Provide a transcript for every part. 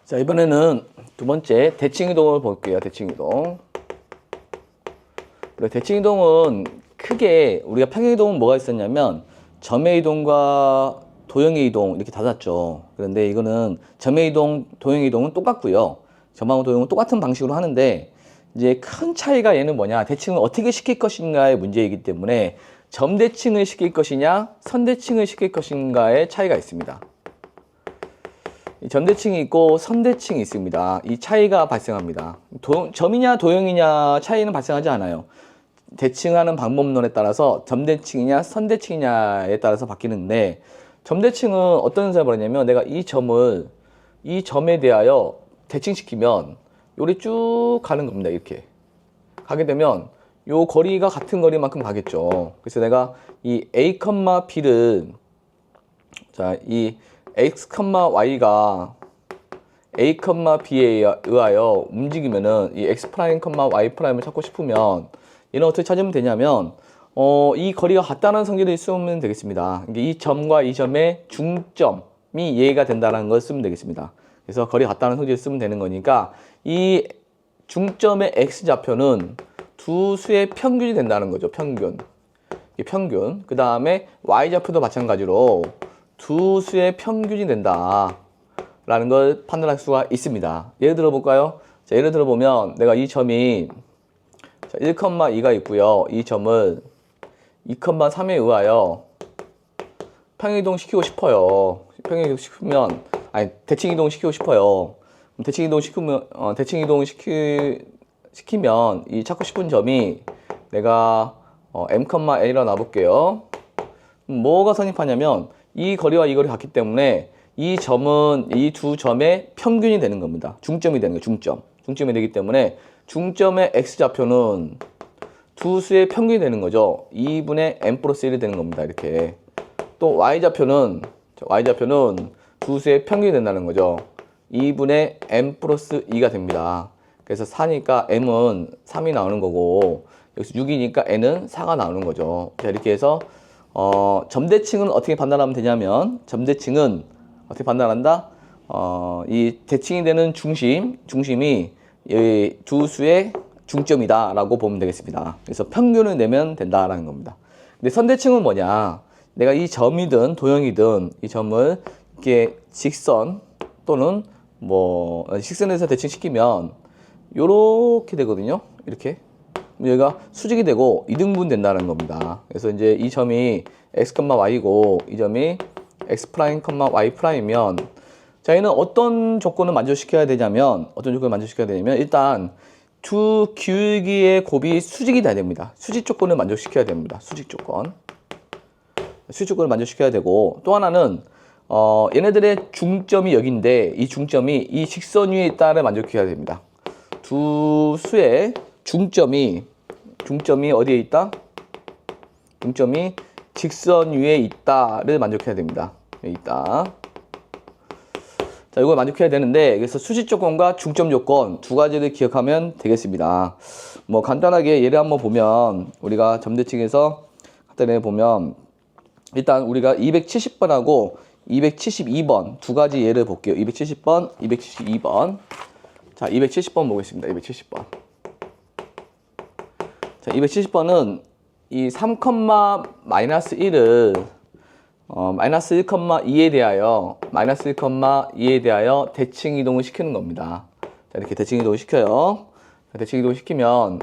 자, 이번에는 두 번째 대칭이동을 볼게요. 대칭이동. 대칭이동은 크게 우리가 평행이동은 뭐가 있었냐면 점의 이동과 도형의 이동 이렇게 닫았죠. 그런데 이거는 점의 이동, 도형의 이동은 똑같고요. 점하고 도형은 똑같은 방식으로 하는데 이제 큰 차이가 얘는 뭐냐, 대칭을 어떻게 시킬 것인가의 문제이기 때문에 점 대칭을 시킬 것이냐 선 대칭을 시킬 것인가의 차이가 있습니다. 점 대칭이 있고 선 대칭이 있습니다. 이 차이가 발생합니다. 점이냐 도형이냐 차이는 발생하지 않아요. 대칭하는 방법론에 따라서 점 대칭이냐 선 대칭이냐에 따라서 바뀌는데, 점 대칭은 어떤 현상을 벌이냐면 내가 이 점을 이 점에 대하여 대칭시키면 요리 쭉 가는 겁니다. 이렇게 가게 되면 요 거리가 같은 거리만큼 가겠죠. 그래서 내가 이 A, B를 자, 이 X, Y가 A, B에 의하여 움직이면은 이 X', Y'을 찾고 싶으면 얘는 어떻게 찾으면 되냐면 이 거리가 같다는 성질을 쓰면 되겠습니다. 이 점과 이 점의 중점이 얘가 된다는 걸 쓰면 되겠습니다. 그래서 거리가 같다는 성질을 쓰면 되는 거니까 이 중점의 X좌표는 두 수의 평균이 된다는 거죠. 평균. 그 다음에 Y좌표도 마찬가지로 두 수의 평균이 된다 라는 걸 판단할 수가 있습니다. 예를 들어 볼까요? 자, 예를 들어 보면 내가 이 점이 1,2가 있고요. 이 점을 2,3에 의하여 평행이동 시키고 싶어요. 평행이동 시키면 대칭이동 시키고 싶어요. 대칭이동 시키면 이 찾고 싶은 점이 내가 M,N이라 놔볼게요. 뭐가 성립하냐면 이 거리와 이 거리 같기 때문에 이 점은 이 두 점의 평균이 되는 겁니다. 중점이 되는 거예요. 중점이 되기 때문에 중점의 X좌표는 두 수의 평균이 되는 거죠. 2분의 M 플러스 1이 되는 겁니다. 이렇게. 또 Y좌표는 두 수의 평균이 된다는 거죠. 2분의 M 플러스 2가 됩니다. 그래서 4니까 M은 3이 나오는 거고, 여기서 6이니까 N은 4가 나오는 거죠. 자, 이렇게 해서 점대칭은 어떻게 판단하면 되냐면, 점대칭은 어떻게 판단한다? 이 대칭이 되는 중심이 이 두 수의 중점이다 라고 보면 되겠습니다. 그래서 평균을 내면 된다라는 겁니다. 근데 선대칭은 뭐냐? 내가 이 점이든 도형이든 이 점을 이렇게 직선 또는 뭐 직선에서 대칭시키면 요렇게 되거든요. 이렇게. 여기가 수직이 되고 이등분 된다는 겁니다. 그래서 이제 이 점이 X, Y고 이 점이 X', Y'이면 자, 얘는 어떤 조건을 만족시켜야 되냐면 일단 두 기울기의 곱이 수직이 돼야 됩니다. 수직 조건을 만족시켜야 됩니다. 수직 조건을 만족시켜야 되고, 또 하나는 얘네들의 중점이 여기인데 이 중점이 이 직선 위에 있다를 만족해야 됩니다. 두 수의 중점이 어디에 있다? 중점이 직선 위에 있다를 만족해야 됩니다. 여기 있다. 자, 이걸 만족해야 되는데, 그래서 수직 조건과 중점 조건 두 가지를 기억하면 되겠습니다. 뭐 간단하게 예를 한번 보면, 우리가 점대칭에서 간단하게 보면 일단 우리가 270번하고 272번 두 가지 예를 볼게요. 270번, 272번. 자, 270번 보겠습니다. 270번. 자, 270번은 이 3,-1을 마이너스 1,2에 대하여 대칭 이동을 시키는 겁니다. 자, 이렇게 대칭 이동을 시켜요. 대칭 이동을 시키면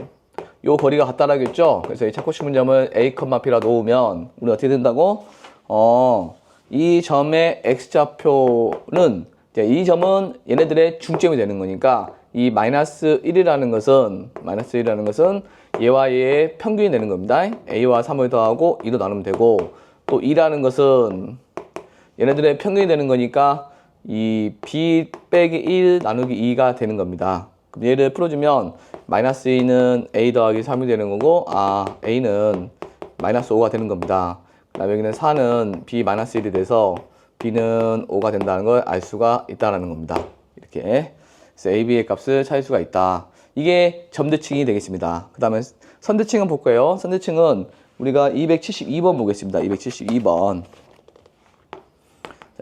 요 거리가 같다라겠죠. 그래서 이 찾고 싶은 점을 A, B라 놓으면 우리 어떻게 된다고? 이 점의 X좌표는 이 점은 얘네들의 중점이 되는 거니까 이 마이너스 1이라는 것은 얘와 얘의 평균이 되는 겁니다. A와 3을 더하고 2로 나누면 되고, 또 2라는 것은 얘네들의 평균이 되는 거니까 이 B 빼기 1 나누기 2가 되는 겁니다. 그럼 얘를 풀어주면 마이너스 2는 A 더하기 3이 되는 거고, A는 마이너스 5가 되는 겁니다. 그 다음에 여기는 4는 B 마이너스 1이 돼서 b는 5가 된다는 걸 알 수가 있다는 겁니다. 이렇게. 그래서 a, b의 값을 찾을 수가 있다. 이게 점대칭이 되겠습니다. 그 다음에 선대칭은 볼 거예요. 선대칭은 우리가 272번 보겠습니다. 272번.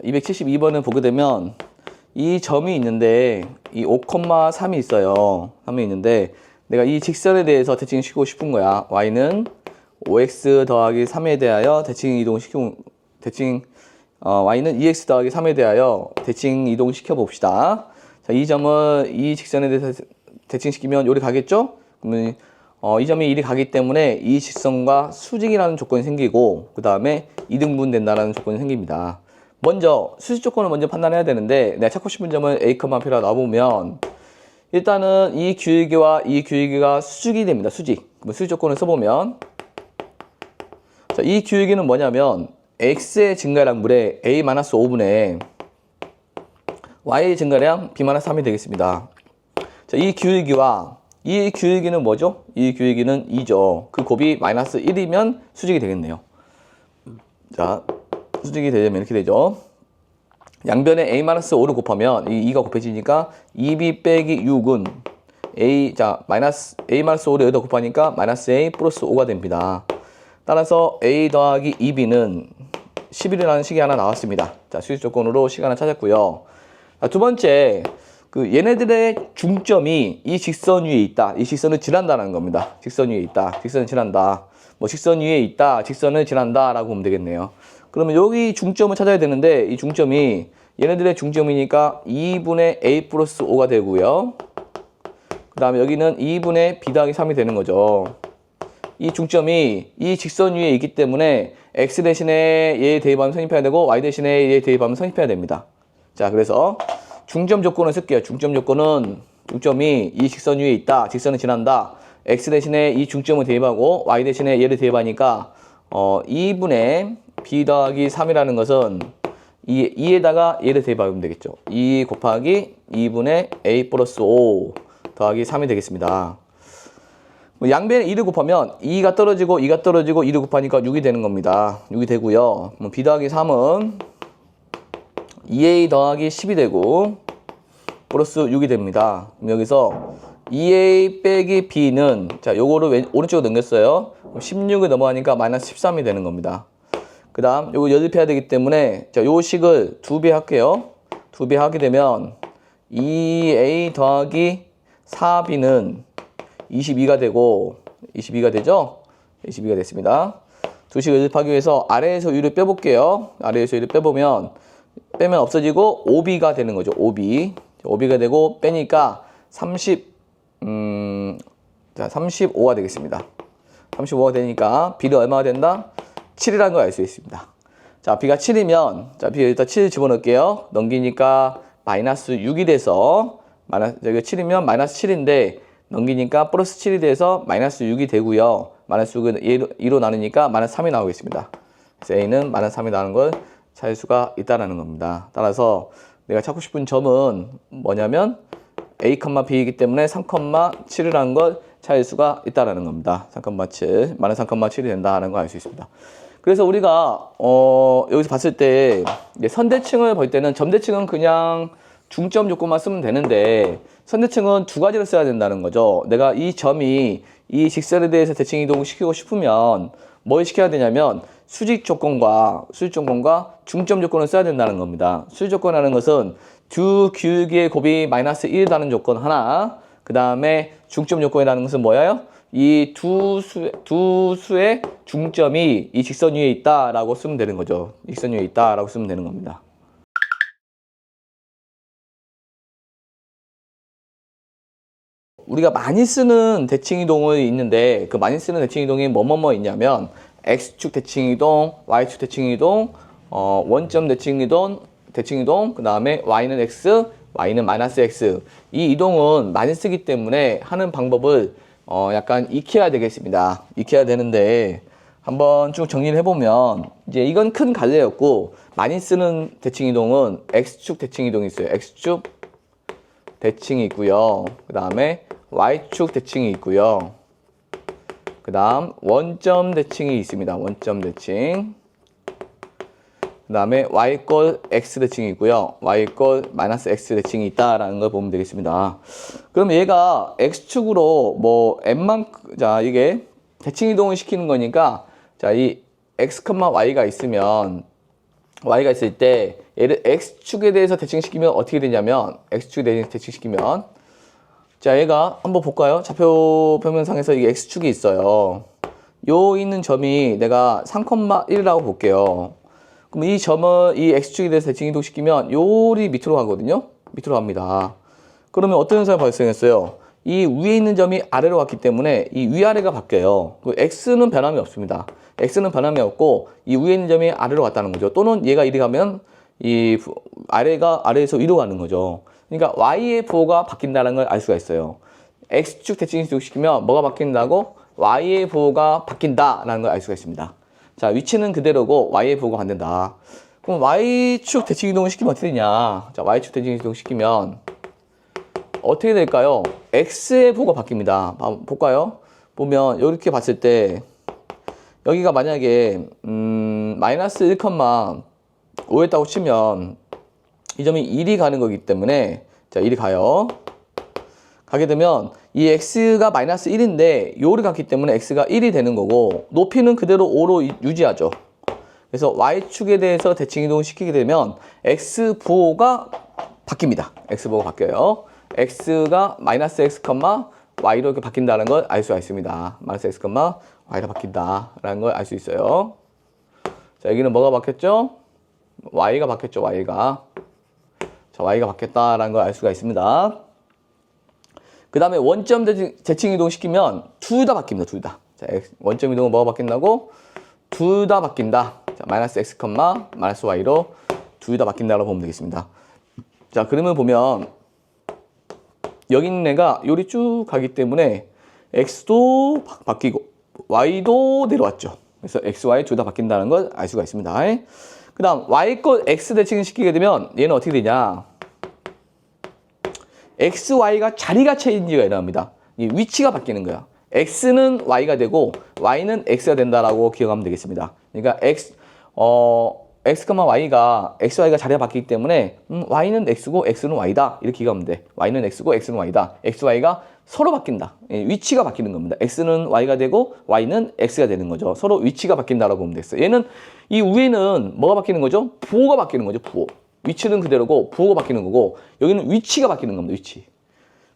272번을 보게 되면 이 점이 있는데 이 5,3이 있어요. 3이 있는데 내가 이 직선에 대해서 대칭시키고 싶은 거야. y는 5x 더하기 3에 대하여 대칭 이동시키고 y는 2x 더하기 3에 대하여 대칭 이동시켜 봅시다. 자, 이 점을 이 직선에 대해서 대칭시키면 요리 가겠죠? 그러면 이 점이 이리 가기 때문에 이 직선과 수직이라는 조건이 생기고 그 다음에 이등분 된다는 조건이 생깁니다. 먼저 수직 조건을 먼저 판단해야 되는데 내가 찾고 싶은 점은 a, p라 놔보면 일단은 이 기울기와 이 기울기가 수직이 됩니다. 수직. 수직 조건을 써보면 자, 이 기울기는 뭐냐면 x의 증가량분의 a-5분의 y의 증가량 b-3이 되겠습니다. 자, 이 기울기와 이 기울기는 뭐죠? 이 기울기는 2죠. 그 곱이 마이너스 1이면 수직이 되겠네요. 자, 수직이 되려면 이렇게 되죠. 양변에 a-5를 곱하면 이 2가 곱해지니까 2b 빼기 6은 a, 자, 마이너스 a-5를 여기다 곱하니까 마이너스 a 플러스 5가 됩니다. 따라서 a 더하기 2b는 11이라는 식이 하나 나왔습니다. 자, 수직 조건으로 식 하나 찾았고요. 자, 두 번째, 얘네들의 중점이 이 직선 위에 있다. 이 직선을 지난다는 겁니다. 직선 위에 있다. 직선을 지난다. 직선 위에 있다. 직선을 지난다. 라고 보면 되겠네요. 그러면 여기 중점을 찾아야 되는데, 이 중점이 얘네들의 중점이니까 2분의 a 플러스 5가 되고요. 그 다음에 여기는 2분의 b 더하기 3이 되는 거죠. 이 중점이 이 직선 위에 있기 때문에 x 대신에 얘 대입하면 성립해야 되고 y 대신에 얘 대입하면 성립해야 됩니다. 자, 그래서 중점 조건을 쓸게요. 중점 조건은 중점이 이 직선 위에 있다. 직선을 지난다. x 대신에 이 중점을 대입하고 y 대신에 얘를 대입하니까 2분의 b 더하기 3이라는 것은 2에다가 얘를 대입하면 되겠죠. 2 곱하기 2분의 a 플러스 5 더하기 3이 되겠습니다. 양변에 2를 곱하면 2가 떨어지고 2가 떨어지고 2를 곱하니까 6이 되는 겁니다. 6이 되고요. b 더하기 3은 2a 더하기 10이 되고 플러스 6이 됩니다. 그럼 여기서 2a 빼기 b는 자, 요거를 오른쪽으로 넘겼어요. 16을 넘어가니까 마이너스 13이 되는 겁니다. 그 다음 요거 연립해야 되기 때문에 자, 요 식을 2배 할게요. 2배 하게 되면 2a 더하기 4b는 22가 되고 22가 되죠? 22가 됐습니다. 두 식을 연립하기 위해서 아래에서 위를 빼볼게요. 아래에서 위를 빼면 없어지고 5b가 되는 거죠. 5b가 되고 빼니까 35가 되겠습니다. 35가 되니까 b는 얼마가 된다? 7이라는 걸 알 수 있습니다. 자, b가 7이면 자, b 일단 7 집어넣을게요. 넘기니까 마이너스 6이 돼서 여기 7이면 마이너스 7인데 넘기니까 플러스 7이 돼서 마이너스 6이 되고요. 마이너스 6은 2로 나누니까 마이너스 3이 나오겠습니다. 그래서 a는 마이너스 3이 나오는 걸 찾을 수가 있다는 겁니다. 따라서 내가 찾고 싶은 점은 뭐냐면 a, b이기 때문에 3,7이라는 걸 찾을 수가 있다는 겁니다. 3,7, 마이너스 3,7이 된다는 걸 알 수 있습니다. 그래서 우리가 여기서 봤을 때 선대칭을 볼 때는 점대칭은 그냥 중점 조건만 쓰면 되는데 선대칭은 두 가지를 써야 된다는 거죠. 내가 이 점이 이 직선에 대해서 대칭 이동을 시키고 싶으면 뭘 시켜야 되냐면 수직 조건과 중점 조건을 써야 된다는 겁니다. 수직 조건이라는 것은 두 기울기의 곱이 마이너스 1이라는 조건 하나, 그 다음에 중점 조건이라는 것은 뭐예요? 이 두 수의 중점이 이 직선 위에 있다라고 쓰면 되는 거죠. 직선 위에 있다라고 쓰면 되는 겁니다. 우리가 많이 쓰는 대칭이동이 있는데 그 많이 쓰는 대칭이동이 뭐뭐뭐 있냐면 X축 대칭이동, Y축 대칭이동, 원점 대칭이동, 그 다음에 Y는 X, Y는 마이너스 X. 이 이동은 많이 쓰기 때문에 하는 방법을 약간 익혀야 되겠습니다. 익혀야 되는데 한번 쭉 정리를 해보면 이제 이건 큰 갈래였고 많이 쓰는 대칭이동은 X축 대칭이동이 있어요. X축 대칭이 있고요. 그 다음에 Y축 대칭이 있고요. 그 다음 원점 대칭이 있습니다. 원점 대칭. 그 그 다음에 y꼴 x 대칭이 있고요. y꼴 마이너스 x 대칭이 있다라는 걸 보면 되겠습니다. 그럼 얘가 x축으로 뭐 n만큼, 자, 이게 대칭 이동을 시키는 거니까, 자, 이 x, y가 있으면, y가 있을 때 얘를 x축에 대해서 대칭시키면 어떻게 되냐면, x축에 대해서 대칭시키면, 자, 얘가 한번 볼까요? 좌표 평면상에서 이게 x축이 있어요. 요 있는 점이 내가 3,1이라고 볼게요. 그럼 이 점을 이 x축에 대해서 대칭 이동시키면 요리 밑으로 가거든요. 밑으로 갑니다. 그러면 어떤 현상이 발생했어요? 이 위에 있는 점이 아래로 갔기 때문에 이 위아래가 바뀌어요. x는 변함이 없습니다. x는 변함이 없고 이 위에 있는 점이 아래로 갔다는 거죠. 또는 얘가 이리 가면 이 아래가 아래에서 위로 가는 거죠. 그러니까 y의 부호가 바뀐다는 걸 알 수가 있어요. x축 대칭 이동시키면 뭐가 바뀐다고? y의 부호가 바뀐다라는 걸 알 수가 있습니다. 자, 위치는 그대로고 y의 부호가 바뀐다. 그럼 y축 대칭 이동을 시키면 어떻게 되냐? 자, y축 대칭 이동 시키면 어떻게 될까요? x의 부호가 바뀝니다. 한번 볼까요? 보면 이렇게 봤을 때 여기가 만약에 마이너스 1,5였다고 치면 이 점이 1이 가는 거기 때문에 자, 1이 가요. 가게 되면 이 x가 마이너스 1인데 요를 갔기 때문에 x가 1이 되는 거고 높이는 그대로 5로 유지하죠. 그래서 y축에 대해서 대칭 이동을 시키게 되면 x 부호가 바뀝니다. x 부호가 바뀌어요. x가 마이너스 x, y로 이렇게 바뀐다는 걸 알 수가 있습니다. 마이너스 x, y로 바뀐다라는 걸 알 수 있어요. 자, 여기는 뭐가 바뀌었죠? y가 바뀌었죠. y가. 자, y가 바뀌었다라는 걸 알 수가 있습니다. 그 다음에 원점 대칭 이동 시키면 둘 다 바뀝니다. 둘 다. 자, 원점 이동은 뭐가 바뀐다고? 둘 다 바뀐다. 자, 마이너스 x, 마이너스 y로 둘 다 바뀐다고 보면 되겠습니다. 자, 그러면 보면 여기 있는 애가 요리 쭉 가기 때문에 x도 바뀌고 y도 내려왔죠. 그래서 x, y 둘 다 바뀐다는 걸 알 수가 있습니다. 그 다음 y꼴 x 대칭 시키게 되면 얘는 어떻게 되냐? x, y가 자리가 체인지가 일어납니다. 이 위치가 바뀌는 거야. x는 y가 되고 y는 x가 된다라고 기억하면 되겠습니다. 그러니까 x, y가 x, y가 자리가 바뀌기 때문에 y는 x고 x는 y다 이렇게 기억하면 돼. y는 x고 x는 y다. x, y가 서로 바뀐다. 위치가 바뀌는 겁니다. x는 y가 되고 y는 x가 되는 거죠. 서로 위치가 바뀐다라고 보면 되겠어요. 얘는 이 위에는 뭐가 바뀌는 거죠? 부호가 바뀌는 거죠. 부호. 위치는 그대로고 부호가 바뀌는 거고 여기는 위치가 바뀌는 겁니다. 위치.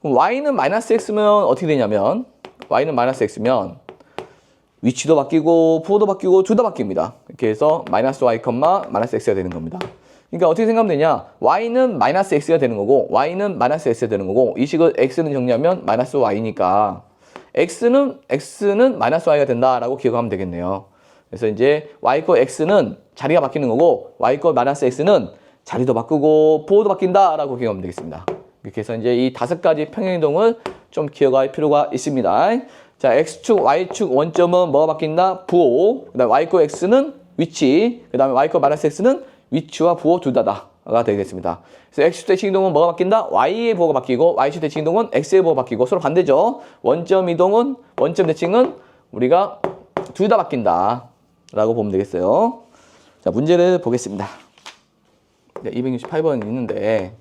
그럼 y는 마이너스 x면 어떻게 되냐면 y는 마이너스 x면 위치도 바뀌고 부호도 바뀌고 둘 다 바뀝니다. 이렇게 해서 마이너스 y, 마이너스 x가 되는 겁니다. 그러니까 어떻게 생각하면 되냐? y는 마이너스 x가 되는 거고 y는 마이너스 x가 되는 거고 이 식을 x는 정리하면 마이너스 y니까 x는 마이너스 y가 된다라고 기억하면 되겠네요. 그래서 이제 y꼴 x는 자리가 바뀌는 거고 y꼴 마이너스 x는 자리도 바꾸고 부호도 바뀐다라고 기억하면 되겠습니다. 이렇게 해서 이제 이 5가지 평행이동을 좀 기억할 필요가 있습니다. 자, x축, y축 원점은 뭐가 바뀐다? 부호. 그 다음에 y꼴 x는 위치. 그 다음에 y꼴 마이너스 x는 위치와 부호 둘 다가 되겠습니다. 그래서 x축 대칭 이동은 뭐가 바뀐다? y의 부호가 바뀌고 y축 대칭 이동은 x의 부호가 바뀌고 서로 반대죠. 원점 이동은, 원점 대칭은 우리가 둘 다 바뀐다 라고 보면 되겠어요. 자, 문제를 보겠습니다. 268번 있는데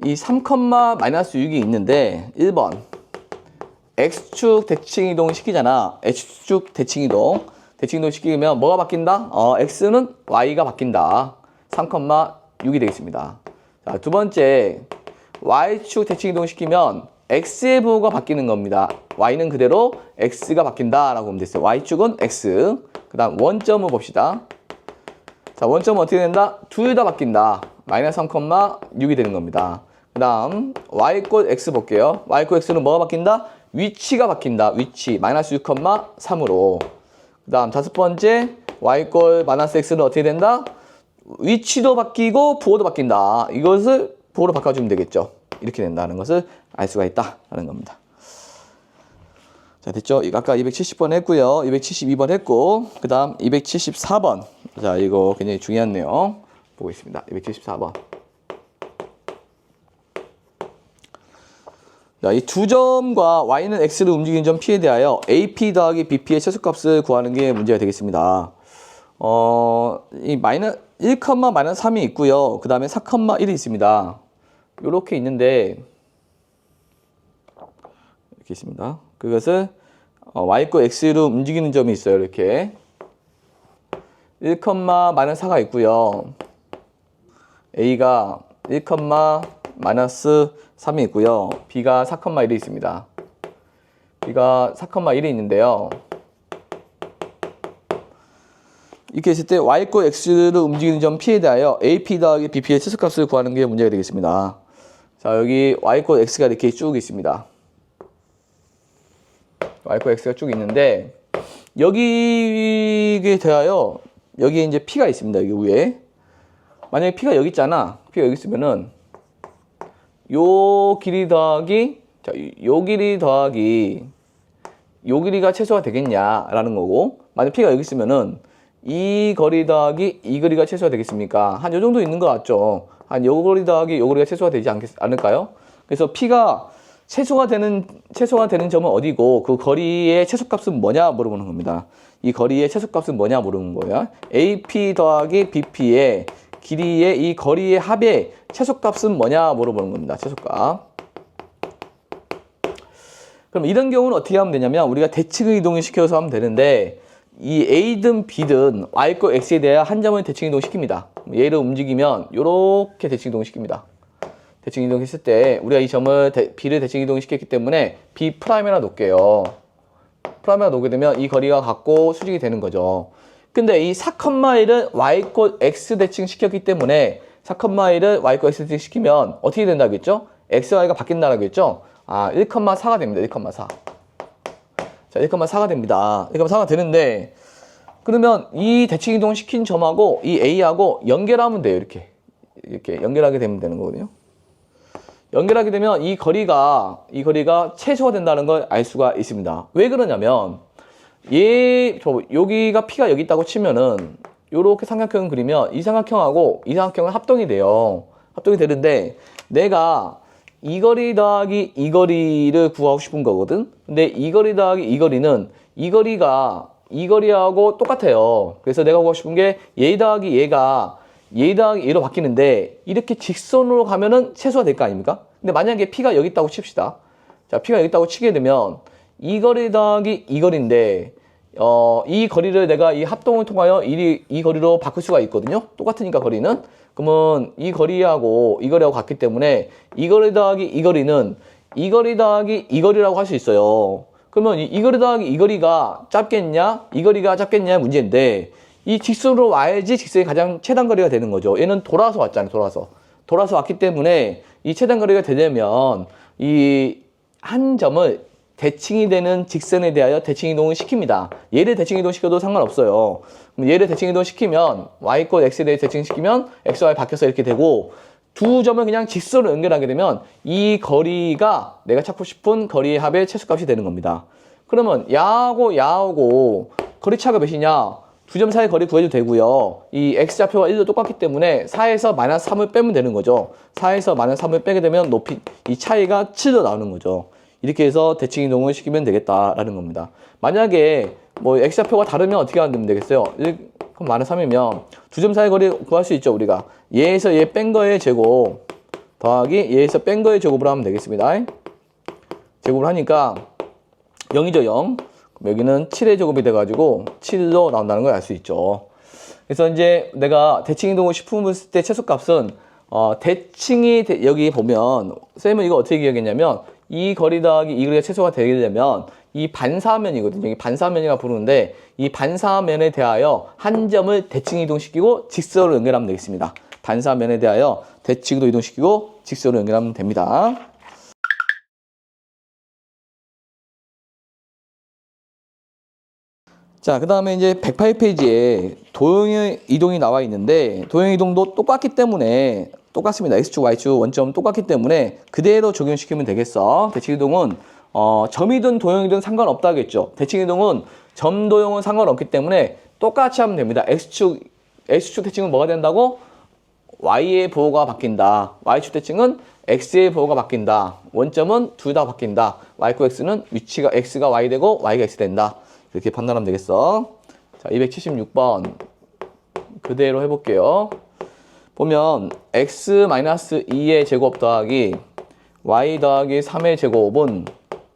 이 3,-6이 있는데 1번 x축 대칭 이동 시키잖아. x축 대칭 이동 시키면 뭐가 바뀐다? x는 y가 바뀐다. 3,6이 되겠습니다. 자, 두 번째 y축 대칭 이동 시키면 x의 부호가 바뀌는 겁니다. y는 그대로 x가 바뀐다라고 보면 됐어요. y축은 x. 그 다음 원점을 봅시다. 자, 원점은 어떻게 된다? 둘 다 바뀐다. 마이너스 3,6이 되는 겁니다. 그 다음 y꼴 x 볼게요. y꼴 x는 뭐가 바뀐다? 위치가 바뀐다. 위치 마이너스 6,3으로. 그 다음 5번째 y꼴 마이너스 x는 어떻게 된다? 위치도 바뀌고 부호도 바뀐다. 이것을 부호로 바꿔주면 되겠죠. 이렇게 된다는 것을 알 수가 있다라는 겁니다. 자, 됐죠? 이거 아까 270번 했고요. 272번 했고 그 다음 274번. 자, 이거 굉장히 중요한 내용 보겠습니다. 274번. 자, 이 두 점과 y는 x를 움직이는 점 p에 대하여 ap 더하기 bp의 최소값을 구하는 게 문제가 되겠습니다. 이 마이너스 1, 마이너스 3이 있고요. 그 다음에 4, 1이 있습니다. 요렇게 있는데, 이렇게 있습니다. 그것을 y, x로 움직이는 점이 있어요. 이렇게. 1, 마이너스 4가 있고요. a가 1, 마이너스 3이 있고요. b가 4, 1이 있습니다. b가 4, 1이 있는데요. 이렇게 했을 때 y, x를 움직이는 점 p에 대하여 AP 더하기 BP의 최소값을 구하는 게 문제가 되겠습니다. 자, 여기 y, x가 이렇게 쭉 있습니다. y, x가 쭉 있는데 여기에 대하여 여기에 이제 p가 있습니다. 여기 위에. 만약에 p가 여기 있잖아. p가 여기 있으면은 요 길이 더하기 자, 요 길이 더하기 요 길이가 최소가 되겠냐라는 거고, 만약 p가 여기 있으면은 이 거리 더하기 이 거리가 최소가 되겠습니까? 한 요 정도 있는 것 같죠? 한 요 거리 더하기 요 거리가 최소가 되지 않을까요? 그래서 p가 최소가 되는 점은 어디고 그 거리의 최소값은 뭐냐 물어보는 겁니다. 이 거리의 최소값은 뭐냐 물어보는 거야. AP 더하기 BP의 길이의 이 거리의 합의 최소값은 뭐냐 물어보는 겁니다. 최소값. 그럼 이런 경우는 어떻게 하면 되냐면 우리가 대칭 이동을 시켜서 하면 되는데, 이 A든 B든 Y, X에 대해 한 점을 대칭 이동시킵니다. 얘를 움직이면 이렇게 대칭 이동시킵니다. 대칭 이동했을 때 우리가 이 점을 B를 대칭 이동시켰기 때문에 B 프라임에나 놓을게요. 프라임에나 놓게 되면 이 거리가 같고 수직이 되는 거죠. 근데 이 4,1을 Y, X 대칭 시켰기 때문에 4,1을 Y, X 대칭 시키면 어떻게 된다고 했죠? X, Y가 바뀐다고 했죠? 1,4가 됩니다. 1,4. 자, 1,4가 됩니다. 1,4가 되는데, 그러면 이 대칭 이동 시킨 점하고 이 A하고 연결하면 돼요. 이렇게 연결하게 되면 되는 거거든요. 연결하게 되면 이 거리가 최소가 된다는 걸 알 수가 있습니다. 왜 그러냐면 여기가 P가 여기 있다고 치면은 요렇게 삼각형을 그리면 이 삼각형하고 이 삼각형은 합동이 돼요. 합동이 되는데 내가 이 거리 더하기 이 거리를 구하고 싶은 거거든. 근데 이 거리 더하기 이 거리는 이 거리가 이 거리하고 똑같아요. 그래서 내가 구하고 싶은 게 얘 더하기 얘가 얘 더하기 얘로 바뀌는데 이렇게 직선으로 가면은 최소화 될 거 아닙니까? 근데 만약에 P가 여기 있다고 칩시다. 자, P가 여기 있다고 치게 되면 이 거리 더하기 이 거리인데 이 거리를 내가 이 합동을 통하여 이 거리로 바꿀 수가 있거든요. 똑같으니까 거리는. 그러면 이 거리하고 이 거리하고 같기 때문에 이 거리 더하기 이 거리는 이 거리 더하기 이 거리라고 할 수 있어요. 그러면 이 거리 더하기 이 거리가 짧겠냐? 이 거리가 짧겠냐? 문제인데 이 직선으로 와야지 직선이 가장 최단 거리가 되는 거죠. 얘는 돌아서 왔잖아요. 돌아서 왔기 때문에 이 최단 거리가 되려면 이 한 점을 대칭이 되는 직선에 대하여 대칭 이동을 시킵니다. 얘를 대칭 이동시켜도 상관없어요. 그럼 얘를 대칭 이동시키면 y, x에 대해 대칭시키면 x, y 바뀌어서 이렇게 되고, 두 점을 그냥 직선으로 연결하게 되면 이 거리가 내가 찾고 싶은 거리의 합의 최소값이 되는 겁니다. 그러면 야하고 거리 차가 몇이냐? 두 점 사이 거리 구해도 되고요. 이 x좌표가 1도 똑같기 때문에 4에서 마이너스 3을 빼면 되는 거죠. 4에서 마이너스 3을 빼게 되면 높이 이 차이가 7로 나오는 거죠. 이렇게 해서 대칭 이동을 시키면 되겠다라는 겁니다. 만약에 뭐 x좌표가 다르면 어떻게 하면 되겠어요? 1, 마이너스 3이면 두 점 사이 거리 구할 수 있죠. 우리가 얘에서 얘 뺀 거의 제곱 더하기 얘에서 뺀 거의 제곱으로 하면 되겠습니다. 제곱을 하니까 0이죠. 0. 여기는 7의 제곱이 돼가지고 7로 나온다는 걸 알 수 있죠. 그래서 이제 내가 대칭 이동을 싶었을 때 최소값은 대칭이 여기 보면 쌤은 이거 어떻게 기억했냐면 이 거리 더하기 이 거리가 최소가 되게 되면 이 반사면이거든요. 이 반사면이라 부르는데 이 반사면에 대하여 한 점을 대칭 이동시키고 직선으로 연결하면 되겠습니다. 반사면에 대하여 대칭으로 이동시키고 직선으로 연결하면 됩니다. 자, 그 다음에 이제 108페이지에 도형의 이동이 나와 있는데 도형 이동도 똑같기 때문에 똑같습니다. X축, Y축 원점 똑같기 때문에 그대로 적용시키면 되겠어. 대칭 이동은 점이든 도형이든 상관없다겠죠. 대칭 이동은 점 도형은 상관없기 때문에 똑같이 하면 됩니다. X축 대칭은 뭐가 된다고? Y의 부호가 바뀐다. Y축 대칭은 X의 부호가 바뀐다. 원점은 둘 다 바뀐다. Y, X는 위치가 X가 Y 되고 Y가 X 된다. 이렇게 판단하면 되겠어. 자, 276번. 그대로 해볼게요. 보면 x-2의 제곱 더하기 y 더하기 3의 제곱은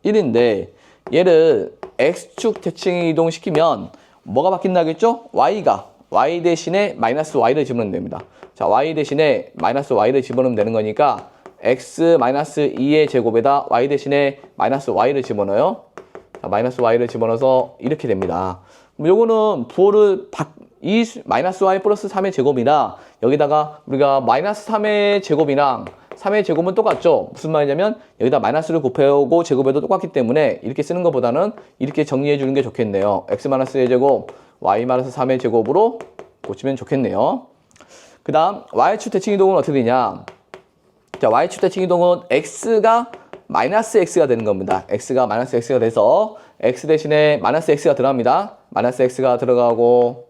1인데 얘를 x축 대칭 이동시키면 뭐가 바뀐다겠죠? y 대신에 마이너스 y를 집어넣으면 됩니다. 자, y 대신에 마이너스 y를 집어넣으면 되는 거니까 x-2의 제곱에다 y 대신에 마이너스 y를 집어넣어요. 자, 마이너스 y를 집어넣어서 이렇게 됩니다. 그럼 요거는 부호를 이 마이너스 y 플러스 3의 제곱이나 여기다가 우리가 마이너스 3의 제곱이랑 3의 제곱은 똑같죠? 무슨 말이냐면 여기다 마이너스를 곱해오고 제곱해도 똑같기 때문에 이렇게 쓰는 것보다는 이렇게 정리해 주는 게 좋겠네요. x-의 제곱, y-3의 제곱으로 고치면 좋겠네요. 그 다음 y축 대칭 이동은 어떻게 되냐? 자, y축 대칭 이동은 x가 마이너스 x가 되는 겁니다. x가 마이너스 x가 돼서 x 대신에 마이너스 x가 들어갑니다. 마이너스 x가 들어가고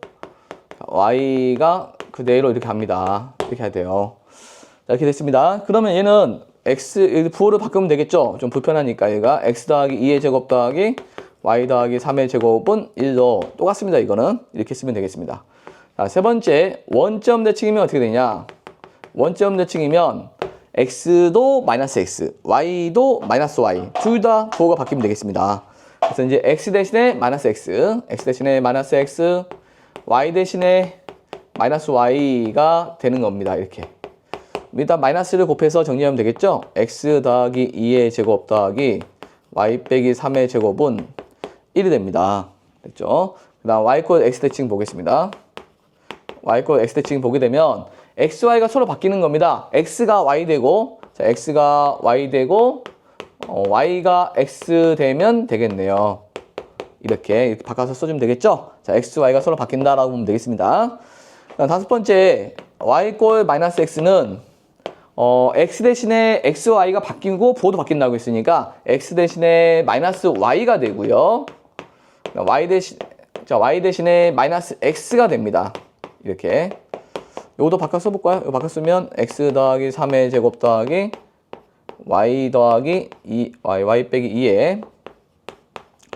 y가 그대로 이렇게 갑니다. 이렇게 해야 돼요. 자, 이렇게 됐습니다. 그러면 얘는 x 부호를 바꾸면 되겠죠? 좀 불편하니까 얘가 x 더하기 2의 제곱 더하기 y 더하기 3의 제곱은 1로 똑같습니다. 이거는 이렇게 쓰면 되겠습니다. 자, 세 번째 원점 대칭이면 어떻게 되냐? 원점 대칭이면 x도 마이너스 x, y도 마이너스 y 둘 다 부호가 바뀌면 되겠습니다. 그래서 이제 x 대신에 마이너스 x, x 대신에 마이너스 x, y 대신에 마이너스 y가 되는 겁니다. 이렇게 일단 마이너스를 곱해서 정리하면 되겠죠? x 더하기 2의 제곱 더하기 y 빼기 3의 제곱은 1이 됩니다. 됐죠? 그 다음 y 꼴 x 대칭 보겠습니다. y 꼴 x 대칭 보게 되면 x, y가 서로 바뀌는 겁니다. x가 y 되고, 자, x가 y 되고, y가 x 되면 되겠네요. 이렇게 바꿔서 써주면 되겠죠? 자, x, y가 서로 바뀐다라고 보면 되겠습니다. 다섯 번째, y 꼴 마이너스 x는 x 대신에 x, y가 바뀌고 부호도 바뀐다고 했으니까 x 대신에 마이너스 y가 되고요. y 대신에 마이너스 x가 됩니다. 이렇게. 요것도 바꿔 써볼까요? 이거 바꿔 쓰면 x 더하기 3의 제곱 더하기 y 더하기 2, y 빼기 2의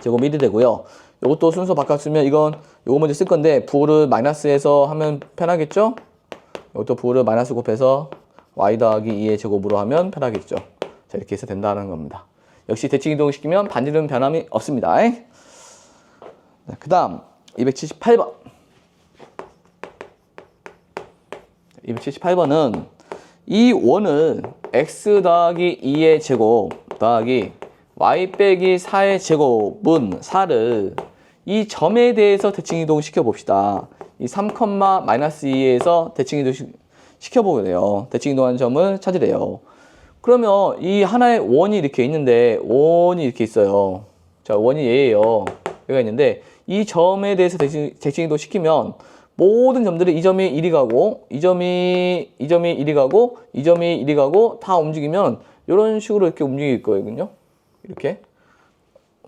제곱 1이 되고요. 요것도 순서 바꿔 쓰면 이건 요거 먼저 쓸 건데 부호를 마이너스해서 하면 편하겠죠? 요것도 부호를 마이너스 곱해서 y 더하기 2의 제곱으로 하면 편하겠죠. 자, 이렇게 해서 된다는 겁니다. 역시 대칭 이동시키면 반지름 변함이 없습니다. 그 다음 278번. 278번은 이 원을 x 더하기 2의 제곱 더하기 y 빼기 4의 제곱은 4를 이 점에 대해서 대칭 이동 시켜 봅시다. 이 3,-2에서 대칭 이동 시켜 보게 돼요. 대칭 이동한 점을 찾으래요. 그러면 이 하나의 원이 이렇게 있는데 원이 이렇게 있어요. 자, 원이 얘예요. 여기가 있는데 이 점에 대해서 대칭 이동 시키면 모든 점들이 이 점이 1이 가고 이 점이 1이 가고 이 점이 1이 가고 다 움직이면 이런 식으로 이렇게 움직일 거거든요. 이렇게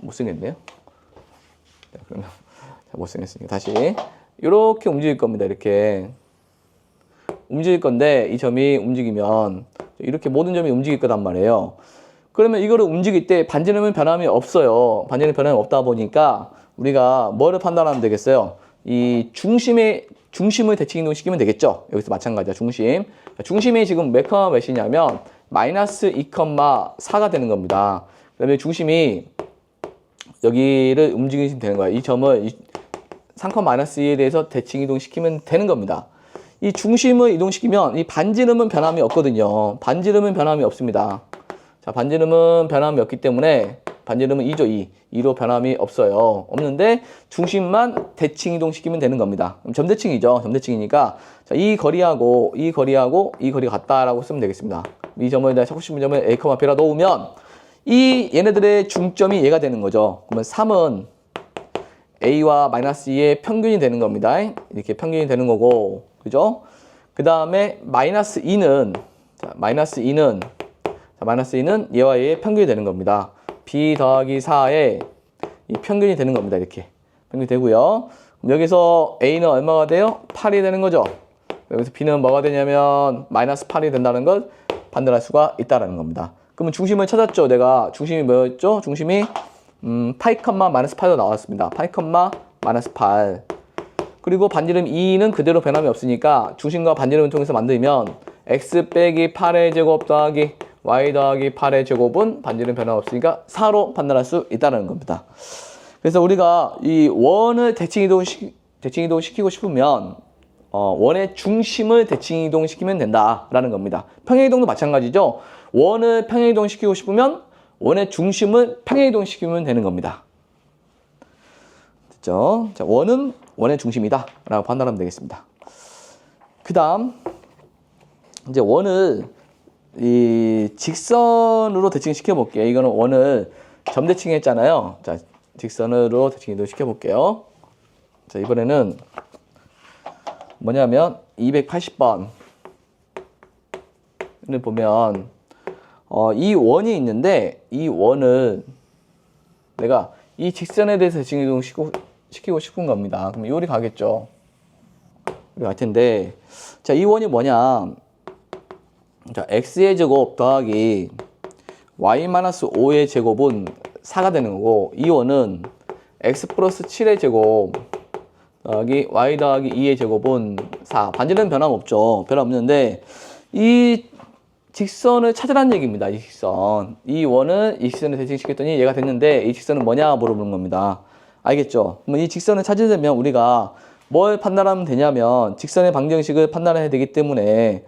못생겼네요. 자, 그러면 못생겼으니까 다시 이렇게 움직일 겁니다. 이렇게 움직일 건데 이 점이 움직이면 이렇게 모든 점이 움직일 거단 말이에요. 그러면 이거를 움직일 때 반지름은 변함이 없어요. 반지름 변함이 없다 보니까 우리가 뭐를 판단하면 되겠어요? 이 중심을 대칭 이동시키면 되겠죠. 여기서 마찬가지야. 중심이 지금 몇이냐면 마이너스 2,4가 되는 겁니다. 그다음에 중심이 여기를 움직이시면 되는 거예요. 이 점을 3,-2에 대해서 대칭 이동시키면 되는 겁니다. 이 중심을 이동시키면 이 반지름은 변함이 없거든요. 반지름은 변함이 없습니다. 자, 반지름은 변함이 없기 때문에 반지름은 2죠. 2로 변함이 없어요. 없는데 중심만 대칭 이동시키면 되는 겁니다. 그럼 점대칭이죠. 점대칭이니까 자, 이 거리하고 이 거리가 같다라고 쓰면 되겠습니다. 이 점을 찾고 싶은 점을 a, b라 놓으면 이 얘네들의 중점이 얘가 되는 거죠. 그러면 3은 a와 마이너스 2의 평균이 되는 겁니다. 이렇게 평균이 되는 거고, 그죠? 그 다음에 마이너스 2는 얘와 얘의 평균이 되는 겁니다. b 더하기 4의 이 평균이 되는 겁니다. 이렇게 평균이 되고요. 그럼 여기서 a는 얼마가 돼요? 8이 되는 거죠. 여기서 b는 뭐가 되냐면 마이너스 8이 된다는 걸 판단할 수가 있다는 겁니다. 그러면 중심을 찾았죠. 내가 중심이 뭐였죠? 중심이 파이 컴마 마이너스 8로 나왔습니다. 파이 컴마 마이너스 8. 그리고 반지름 2는 그대로 변함이 없으니까 중심과 반지름을 통해서 만들면 x 빼기 8의 제곱 더하기 y 더하기 8의 제곱은 반지름 변함 없으니까 4로 판단할 수 있다는 겁니다. 그래서 우리가 이 원을 대칭 이동 시키고 싶으면 원의 중심을 대칭 이동시키면 된다라는 겁니다. 평행 이동도 마찬가지죠. 원을 평행 이동시키고 싶으면 원의 중심을 평행 이동시키면 되는 겁니다. 됐죠? 자, 원은 원의 중심이다라고 판단하면 되겠습니다. 그다음 이제 원을 이 직선으로 대칭시켜 볼게요. 이거는 원을 점 대칭했잖아요. 자, 직선으로 대칭 이동시켜 볼게요. 자, 이번에는 뭐냐면 280번을 보면 이 원이 있는데 이 원을 내가 이 직선에 대해서 대칭 이동시키고 싶은 겁니다. 그럼 요리 가겠죠. 요리 갈 텐데 자, 이 원이 뭐냐? 자, x의 제곱 더하기 y-5의 제곱은 4가 되는 거고 이 원은 x 플러스 7의 제곱 더하기 y 더하기 2의 제곱은 4. 반지름 변함없죠. 변함없는데 이 직선을 찾으라는 얘기입니다. 이 직선. 이 원을 이 직선을 대칭시켰더니 얘가 됐는데 이 직선은 뭐냐 물어보는 겁니다. 알겠죠? 그럼 이 직선을 찾으려면 우리가 뭘 판단하면 되냐면 직선의 방정식을 판단해야 되기 때문에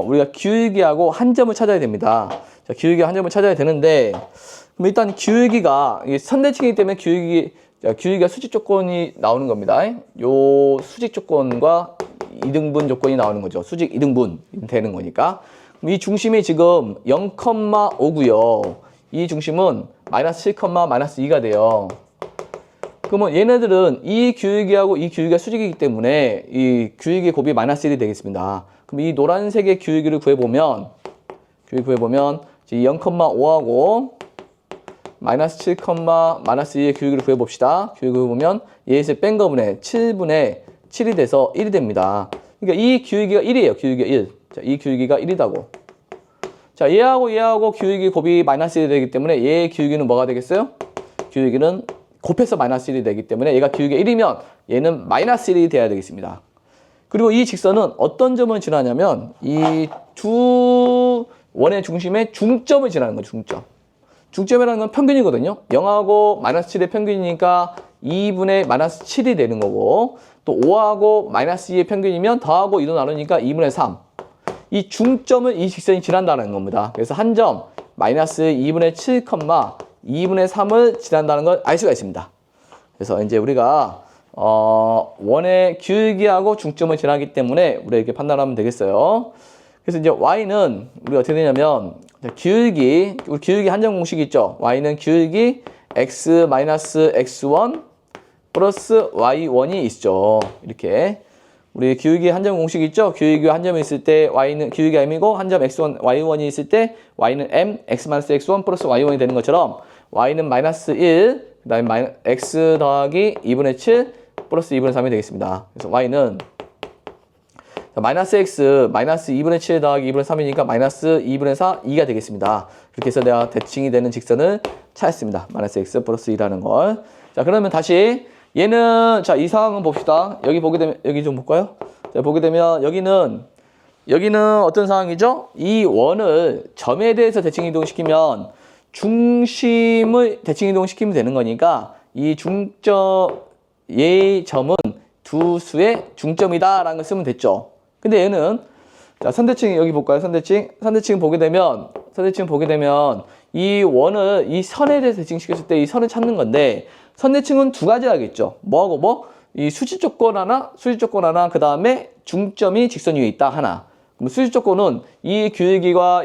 우리가 기울기하고 한 점을 찾아야 됩니다. 자, 기울기와 한 점을 찾아야 되는데 그럼 일단 기울기가 선대칭이기 때문에 기울기가 수직 조건이 나오는 겁니다. 요 수직 조건과 이등분 조건이 나오는 거죠. 수직 이등분 되는 거니까. 이 중심이 지금 0,5고요. 이 중심은 마이너스 7, 마이너스 2가 돼요. 그러면 얘네들은 이 기울기하고 이 기울기가 수직이기 때문에 이 기울기 곱이 마이너스 1이 되겠습니다. 그럼 이 노란색의 기울기를 구해보면 이 0,5하고 마이너스 7, 마이너스 2의 기울기를 구해봅시다. 기울기 구해보면 얘에서 뺀 거분에 7분의 7이 돼서 1이 됩니다. 그러니까 이 기울기가 1이에요. 기울기가 1. 자, 이 기울기가 1이다고. 자, 얘하고 기울기 곱이 마이너스 1이 되기 때문에 얘의 기울기는 뭐가 되겠어요? 기울기는 곱해서 마이너스 1이 되기 때문에 얘가 기울기가 1이면 얘는 마이너스 1이 돼야 되겠습니다. 그리고 이 직선은 어떤 점을 지나냐면 이 두 원의 중심의 중점을 지나는 거예요. 중점. 중점이라는 건 평균이거든요. 0하고 마이너스 7의 평균이니까 2분의 마이너스 7이 되는 거고 또 5하고 마이너스 2의 평균이면 더하고 2로 나누니까 2분의 3. 이 중점을 이 직선이 지난다는 겁니다. 그래서 한 점 마이너스 2분의 7, 2분의 3을 지난다는 걸 알 수가 있습니다. 그래서 이제 우리가 원의 기울기하고 중점을 지나기 때문에 우리가 이렇게 판단하면 되겠어요. 그래서 이제 y는 우리가 어떻게 되냐면 우리 기울기 한정 공식이 있죠. y는 기울기 x-x1 플러스 y1이 있죠. 이렇게 우리 기울기 한정 공식이 있죠. 기울기 한 점이 있을 때 y는 기울기가 m이고 한 점 x1, y1이 있을 때 y는 m, x-x1 플러스 y1이 되는 것처럼 y는 마이너스 1, 그 다음에 x 더하기 2분의 7 플러스 2분의 3이 되겠습니다. 그래서 y는 마이너스 x, 마이너스 2분의 7 더하기 2분의 3이니까 마이너스 2분의 4, 2가 되겠습니다. 그렇게 해서 내가 대칭이 되는 직선을 찾았습니다. 마이너스 x 플러스 2라는 걸. 자, 그러면 다시 얘는 자, 이 상황은 봅시다. 여기 보게 되면 여기 좀 볼까요? 자, 보게 되면 여기는 어떤 상황이죠? 이 원을 점에 대해서 대칭 이동시키면 중심을 대칭 이동시키면 되는 거니까 이 얘의 점은 두 수의 중점이다라는 걸 쓰면 됐죠. 근데 얘는 자, 선대칭 여기 볼까요? 선대칭 보게 되면 이 원을 이 선에 대해서 대칭시켰을 때 이 선을 찾는 건데 선대칭은 두 가지 하겠죠. 뭐하고 뭐? 이 수직 조건 하나, 그 다음에 중점이 직선 위에 있다 하나. 그럼 수직 조건은 이 기울기가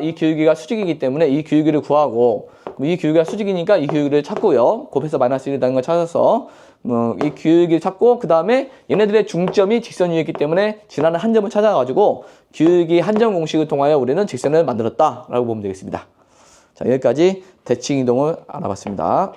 수직이기 때문에 이 기울기를 구하고 이 기울기가 수직이니까 이 기울기를 찾고요. 곱해서 마이너스 1이라는 걸 찾아서 이 기울기를 찾고 그 다음에 얘네들의 중점이 직선 위에 있기 때문에 지나는 한 점을 찾아가지고 기울기 한점 공식을 통하여 우리는 직선을 만들었다라고 보면 되겠습니다. 자, 여기까지 대칭 이동을 알아봤습니다.